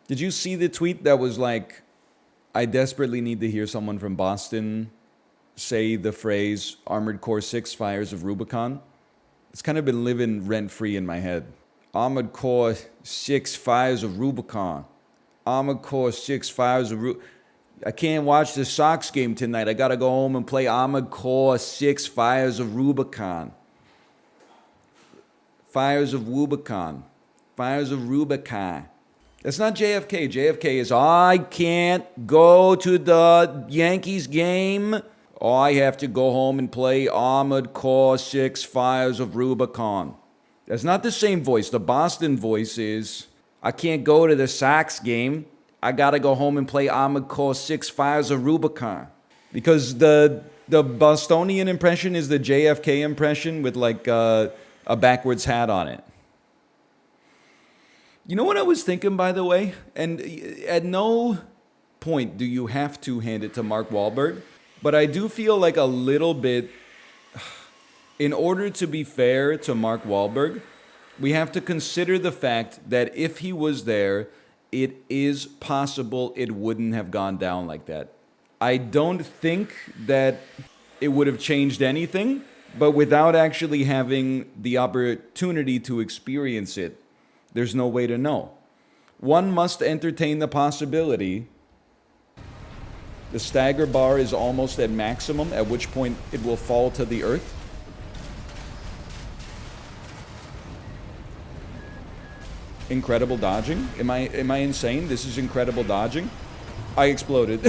Did you see the tweet that was like, I desperately need to hear someone from Boston say the phrase Armored Core 6 Fires of Rubicon? It's kind of been living rent-free in my head. Armored Core 6 Fires of Rubicon. Armored Core 6 Fires of Rubicon. I can't watch the Sox game tonight. I gotta go home and play Armored Core 6 Fires of Rubicon. Fires of Rubicon. Fires of Rubicon. That's not JFK. JFK is, I can't go to the Yankees game. I have to go home and play Armored Core 6 Fires of Rubicon. That's not the same voice. The Boston voice is, I can't go to the Sox game. I gotta go home and play Armored Core 6 Fires of Rubicon. Because the Bostonian impression is the JFK impression with like a backwards hat on it. You know what I was thinking, by the way? And at no point do you have to hand it to Mark Wahlberg, but I do feel like a little bit, in order to be fair to Mark Wahlberg, we have to consider the fact that if he was there, it is possible it wouldn't have gone down like that. I don't think that it would have changed anything, but without actually having the opportunity to experience it, there's no way to know. One must entertain the possibility. The stagger bar is almost at maximum, at which point it will fall to the earth. Incredible dodging. Am I insane? This is incredible dodging. I exploded.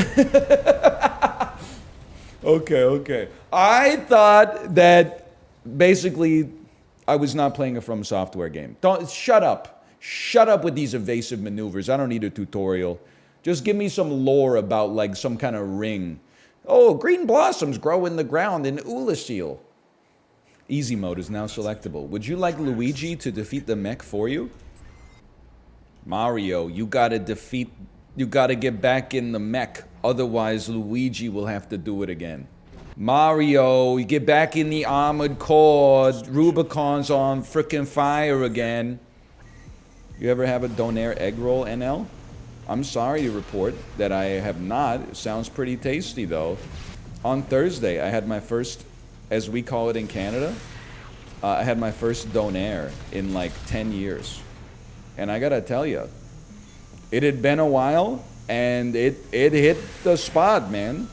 Okay. I thought that basically I was not playing a From Software game. Don't shut up. Shut up with these evasive maneuvers. I don't need a tutorial. Just give me some lore about like some kind of ring. Oh, green blossoms grow in the ground in Ulasil. Easy mode is now selectable. Would you like Luigi to defeat the mech for you? Mario, you gotta get back in the mech. Otherwise, Luigi will have to do it again. Mario, you get back in the Armored Core. Rubicon's on frickin' fire again. You ever have a Donair egg roll, NL? I'm sorry to report that I have not. It sounds pretty tasty, though. On Thursday, I had my first, as we call it in Canada, I had my first Donair in like 10 years. And I gotta tell you, it had been a while, and it hit the spot, man.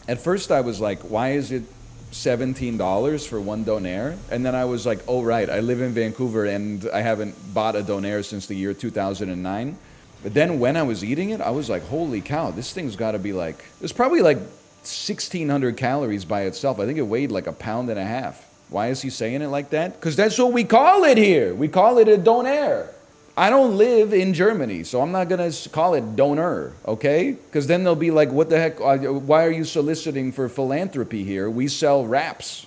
At first I was like, why is it $17 for one Donair? And then I was like, oh right, I live in Vancouver and I haven't bought a Donair since the year 2009. But then when I was eating it, I was like, holy cow, this thing's gotta be like, it's probably like 1,600 calories by itself. I think it weighed like 1.5 pounds. Why is he saying it like that? Because that's what we call it here. We call it a Donair. I don't live in Germany, so I'm not going to call it Doner, okay? Because then they'll be like, what the heck, why are you soliciting for philanthropy here? We sell wraps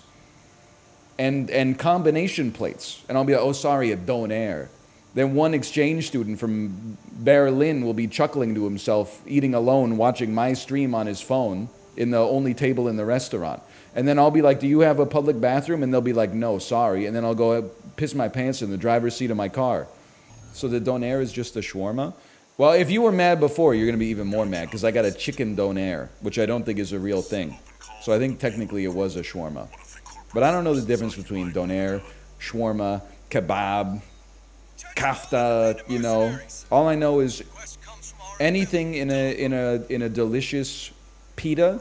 and combination plates. And I'll be like, oh, sorry, a Donair. Then one exchange student from Berlin will be chuckling to himself, eating alone, watching my stream on his phone in the only table in the restaurant. And then I'll be like, do you have a public bathroom? And they'll be like, no, sorry. And then I'll go piss my pants in the driver's seat of my car. So the Donair is just a shawarma? Well, if you were mad before, you're going to be even more mad, because I got a chicken Donair, which I don't think is a real thing. So I think technically it was a shawarma. But I don't know the difference between Donair, shawarma, kebab, kafta, you know. All I know is anything in a delicious pita,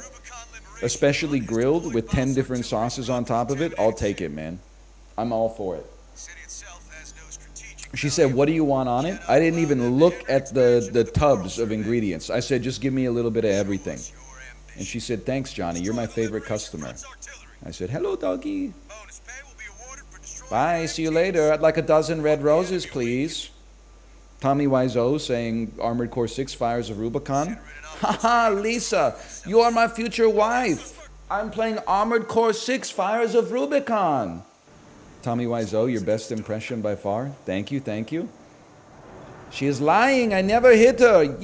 especially grilled with 10 different sauces on top of it, I'll take it, man. I'm all for it. She said, what do you want on it? I didn't even look at the tubs of ingredients. I said, just give me a little bit of everything. And she said, thanks, Johnny. You're my favorite customer. I said, hello, doggy. Bye. See you later. I'd like a dozen red roses, please. Tommy Wiseau saying Armored Core 6 Fires of Rubicon. Haha, Lisa, you are my future wife. I'm playing Armored Core 6 Fires of Rubicon. Tommy Wiseau, your best impression by far. Thank you, thank you. She is lying. I never hit her.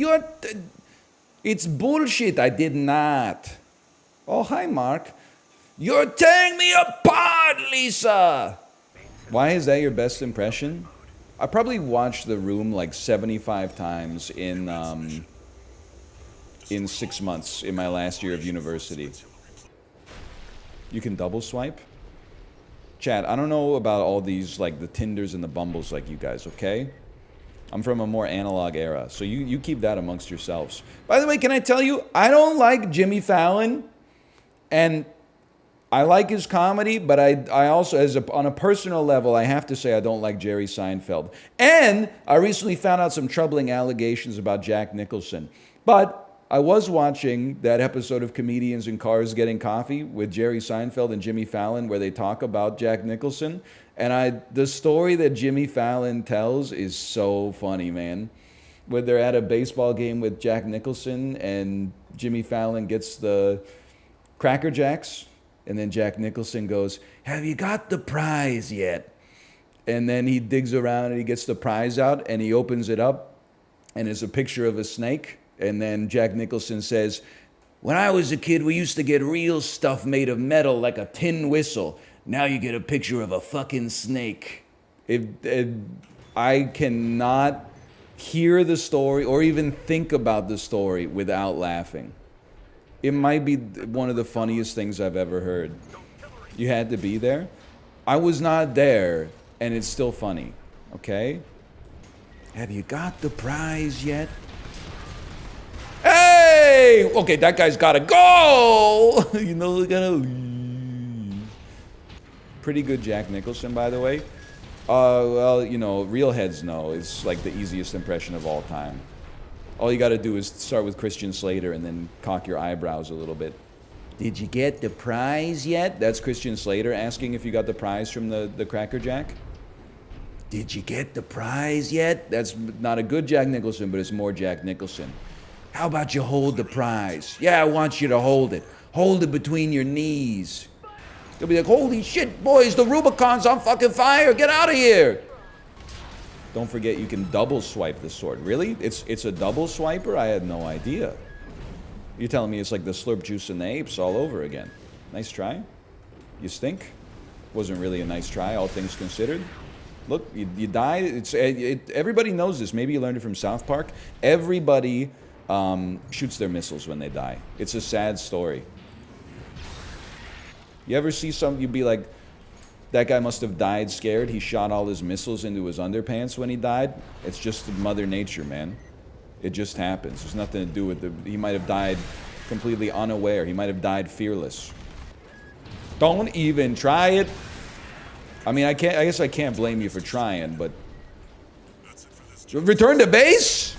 It's bullshit. I did not. Oh, hi, Mark. You're tearing me apart, Lisa. Why is that your best impression? I probably watched The Room like 75 times in 6 months in my last year of university. You can double swipe? Chat, I don't know about all these, like, the Tinders and the Bumbles like you guys, okay? I'm from a more analog era, so you keep that amongst yourselves. By the way, can I tell you, I don't like Jimmy Fallon, and I like his comedy, but I also, on a personal level, I have to say I don't like Jerry Seinfeld. And I recently found out some troubling allegations about Jack Nicholson. But I was watching that episode of Comedians in Cars Getting Coffee with Jerry Seinfeld and Jimmy Fallon where they talk about Jack Nicholson. And the story that Jimmy Fallon tells is so funny, man. When they're at a baseball game with Jack Nicholson and Jimmy Fallon gets the Cracker Jacks, and then Jack Nicholson goes, "Have you got the prize yet?" And then he digs around and he gets the prize out and he opens it up and it's a picture of a snake. And then Jack Nicholson says, "When I was a kid, we used to get real stuff made of metal like a tin whistle. Now you get a picture of a fucking snake." I cannot hear the story or even think about the story without laughing. It might be one of the funniest things I've ever heard. You had to be there? I was not there, and it's still funny, okay? "Have you got the prize yet?" Hey! Okay, that guy's gotta go! You know, we gotta leave. Pretty good Jack Nicholson, by the way. Well, you know, real heads know it's like the easiest impression of all time. All you gotta do is start with Christian Slater and then cock your eyebrows a little bit. "Did you get the prize yet?" That's Christian Slater asking if you got the prize from the Cracker Jack. "Did you get the prize yet?" That's not a good Jack Nicholson, but it's more Jack Nicholson. "How about you hold the prize?" "Yeah, I want you to hold it. Hold it between your knees." You'll be like, "Holy shit, boys, the Rubicon's on fucking fire. Get out of here." Don't forget you can double swipe the sword. Really? It's a double swiper? I had no idea. You're telling me it's like the Slurp Juice and the Apes all over again. Nice try. You stink. Wasn't really a nice try, all things considered. Look, you died. Everybody knows this. Maybe you learned it from South Park. Everybody shoots their missiles when they die. It's a sad story. You ever see you'd be like, that guy must have died scared. He shot all his missiles into his underpants when he died. It's just Mother Nature, man. It just happens. There's nothing to do with he might have died completely unaware. He might have died fearless. Don't even try it. I mean, I guess I can't blame you for trying, but return to base?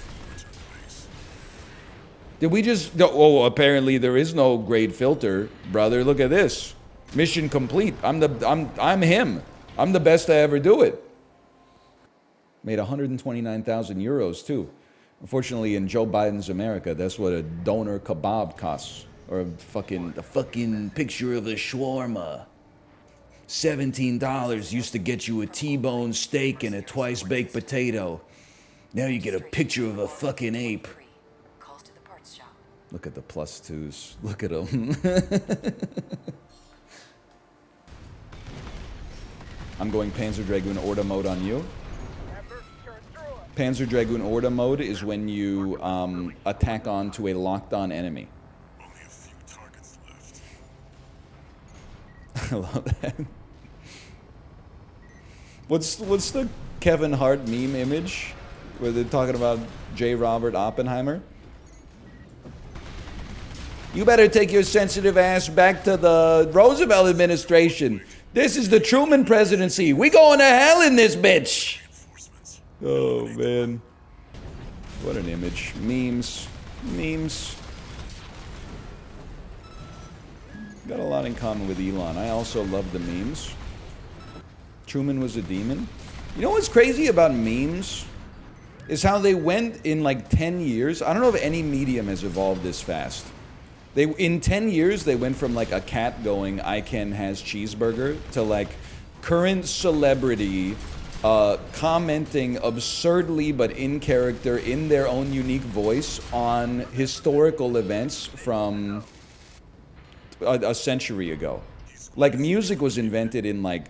Did we just? Oh, apparently there is no grade filter, brother. Look at this. Mission complete. I'm him. I'm the best to ever do it. Made 129,000 euros too. Unfortunately, in Joe Biden's America, that's what a doner kebab costs, or a fucking picture of a shawarma. $17 used to get you a T-bone steak and a twice-baked potato. Now you get a picture of a fucking ape. Look at the plus twos. Look at them. I'm going Panzer Dragoon Orda mode on you. Panzer Dragoon Orda mode is when you attack onto a locked-on enemy. Only a few targets left. I love that. What's the Kevin Hart meme image where they're talking about J. Robert Oppenheimer? "You better take your sensitive ass back to the Roosevelt administration. This is the Truman presidency. We going to hell in this bitch." Oh, man. What an image. Memes. Got a lot in common with Elon. I also love the memes. Truman was a demon. You know what's crazy about memes? Is how they went in like 10 years. I don't know if any medium has evolved this fast. In 10 years, they went from like a cat going, "I can has cheeseburger," to like current celebrity commenting absurdly but in character, in their own unique voice, on historical events from a century ago. Like music was invented in like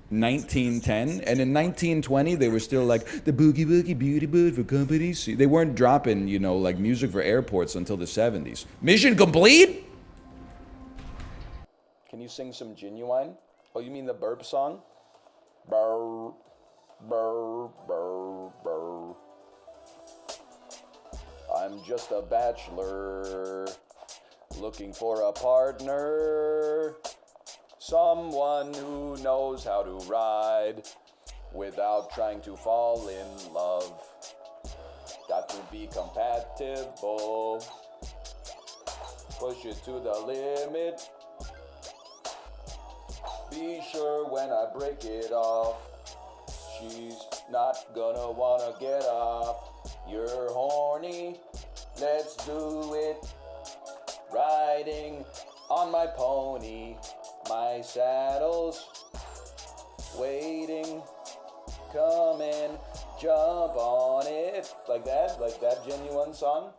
1910, and in 1920 they were still like the boogie woogie beauty bird for companies. They weren't dropping, you know, like music for airports until the 70s. Mission complete? Can you sing some Genuine? Oh, you mean the burp song? Burr, burr, burr, burr. I'm just a bachelor looking for a partner. Someone who knows how to ride without trying to fall in love. Got to be compatible. Push it to the limit. Be sure when I break it off, she's not gonna wanna get off. You're horny, let's do it. Riding on my pony. My saddle's waiting, come and jump on it. Like that Genuine song.